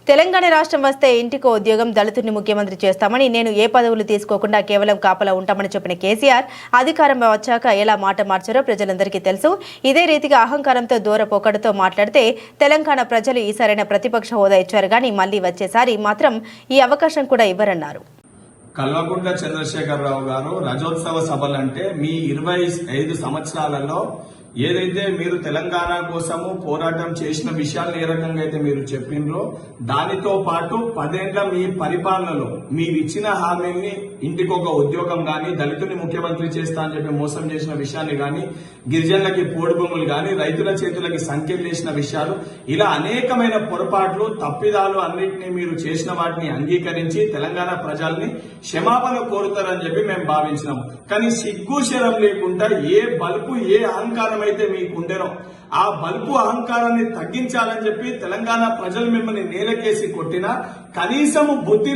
తెలంగాణ రాష్ట్రం వస్తే ఇంటికో ఉద్యోగం, దళితుడిని ముఖ్యమంత్రి చేస్తామని, నేను ఏ పదవులు తీసుకోకుండా కేవలం కాపలా ఉంటామని చెప్పిన కేసీఆర్ అధికారం వచ్చాక ఎలా మాట మార్చారో ప్రజలందరికీ తెలుసు. ఇదే రీతిగా అహంకారంతో దూరపోకడతో మాట్లాడితే తెలంగాణ ప్రజలు ఈ సరైన ప్రతిపక్ష హోదా ఇచ్చారు కానీ మళ్లీ వచ్చేసారి మాత్రం ఈ అవకాశం కూడా ఇవ్వరన్నారు. కల్వకుంట్ల చంద్రశేఖరరావు గారు రజోత్సవ సభలంటే మీ 25 సంవత్సరాలలో ఏదైతే మీరు తెలంగాణ కోసము పోరాటం చేసిన విషయాలు ఏ రకంగా అయితే మీరు చెప్పిండ్రో దానితో పాటు 10 ఏళ్ల మీ పరిపాలనలో మీరు ఇచ్చిన హామీని ఇంటికొక ఉద్యోగం గాని, దళితుని ముఖ్యమంత్రి చేస్తా అని చెప్పి మోసం చేసిన విషయాన్ని గాని, గిరిజనులకి పోడు భూములు గాని, రైతుల చేతులకి సంఖ్యలు చేసిన విషయాలు, ఇలా అనేకమైన పొరపాట్లు తప్పిదాలు అన్నింటినీ మీరు చేసిన వాటిని అంగీకరించి తెలంగాణ ప్రజల్ని క్షమాపణ కోరుతారని చెప్పి మేము భావించినాం. కానీ సిగ్గు శరం లేకుండా ఏ బల్పు ఏ అహంకారం అయితే మీకు ఉండేనో ఆ బల్పు అహంకారాన్ని తగ్గించాలని చెప్పి తెలంగాణ ప్రజలు మిమ్మల్ని నేలకేసి కొట్టినా కనీసము బుద్ధి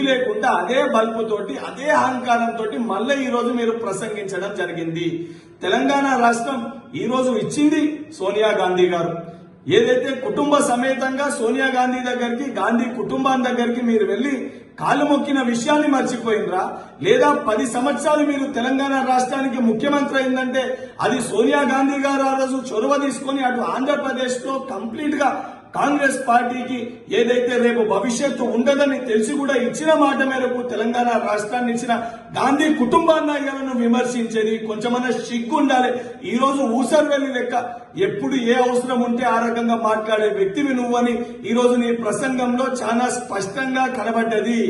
లేకుండా అదే బల్పు తోటి అదే అహంకారంతో మళ్ళీ ఈ రోజు మీరు ప్రసంగించడం జరిగింది. తెలంగాణ రాష్ట్రం ఈ రోజు ఇచ్చింది సోనియా గాంధీ గారు. ఏదైతే కుటుంబ సమేతంగా సోనియా గాంధీ దగ్గరికి, గాంధీ కుటుంబం దగ్గరికి మీరు వెళ్లి కాలు మొక్కిన విషయాన్ని మర్చిపోయినరా? లేదా 10 సంవత్సరాలు మీరు తెలంగాణ రాష్ట్రానికి ముఖ్యమంత్రి అయిందంటే అది సోనియా గాంధీ గారు ఆ రోజు చొరవ తీసుకుని అటు ఆంధ్రప్రదేశ్ లో కంప్లీట్ గా కాంగ్రెస్ పార్టీకి ఏదైతే రేపు భవిష్యత్తు ఉండదని తెలిసి కూడా ఇచ్చిన మాట మేరకు తెలంగాణ రాష్ట్రాన్ని ఇచ్చిన గాంధీ కుటుంబాన్ని విమర్శించేది కొంచెమన్నా సిగ్గు ఉండాలి. ఈ రోజు ఊసర్వెల్లి లెక్క ఎప్పుడు ఏ అవసరం ఉంటే ఆ రకంగా మాట్లాడే వ్యక్తివి నువ్వని ఈ రోజు నీ ప్రసంగంలో చాలా స్పష్టంగా కనబడ్డది.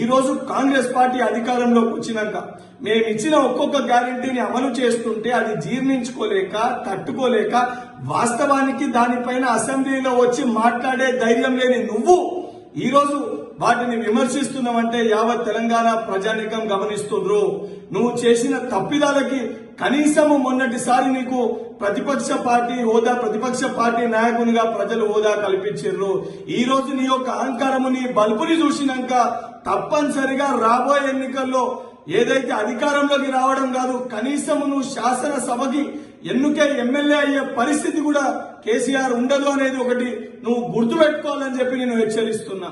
ఈ రోజు కాంగ్రెస్ పార్టీ అధికారంలోకి వచ్చినాక మేము ఇచ్చిన ఒక్కొక్క గ్యారంటీని అమలు చేస్తుంటే అది జీర్ణించుకోలేక తట్టుకోలేక వాస్తవానికి దానిపైన అసెంబ్లీలో వచ్చి మాట్లాడే ధైర్యం లేని నువ్వు ఈ రోజు వాటిని విమర్శిస్తున్నావంటే యావత్ తెలంగాణ ప్రజానీకం గమనిస్తుండ్రు. నువ్వు చేసిన తప్పిదాలకి కనీసము మొన్నటిసారి నీకు ప్రతిపక్ష పార్టీ హోదా, ప్రతిపక్ష పార్టీ నాయకునిగా ప్రజలు హోదా కల్పించారు. ఈ రోజు నీ యొక్క అహంకారము, నీ బల్బుని చూసినాక తప్పనిసరిగా రాబోయే ఎన్నికల్లో ఏదైతే అధికారంలోకి రావడం కాదు, కనీసం నువ్వు శాసనసభకి ఎన్నికే ఎమ్మెల్యే అయ్యే పరిస్థితి కూడా కేసీఆర్ ఉండదు అనేది ఒకటి నువ్వు గుర్తుపెట్టుకోవాలని చెప్పి నేను హెచ్చరిస్తున్నా.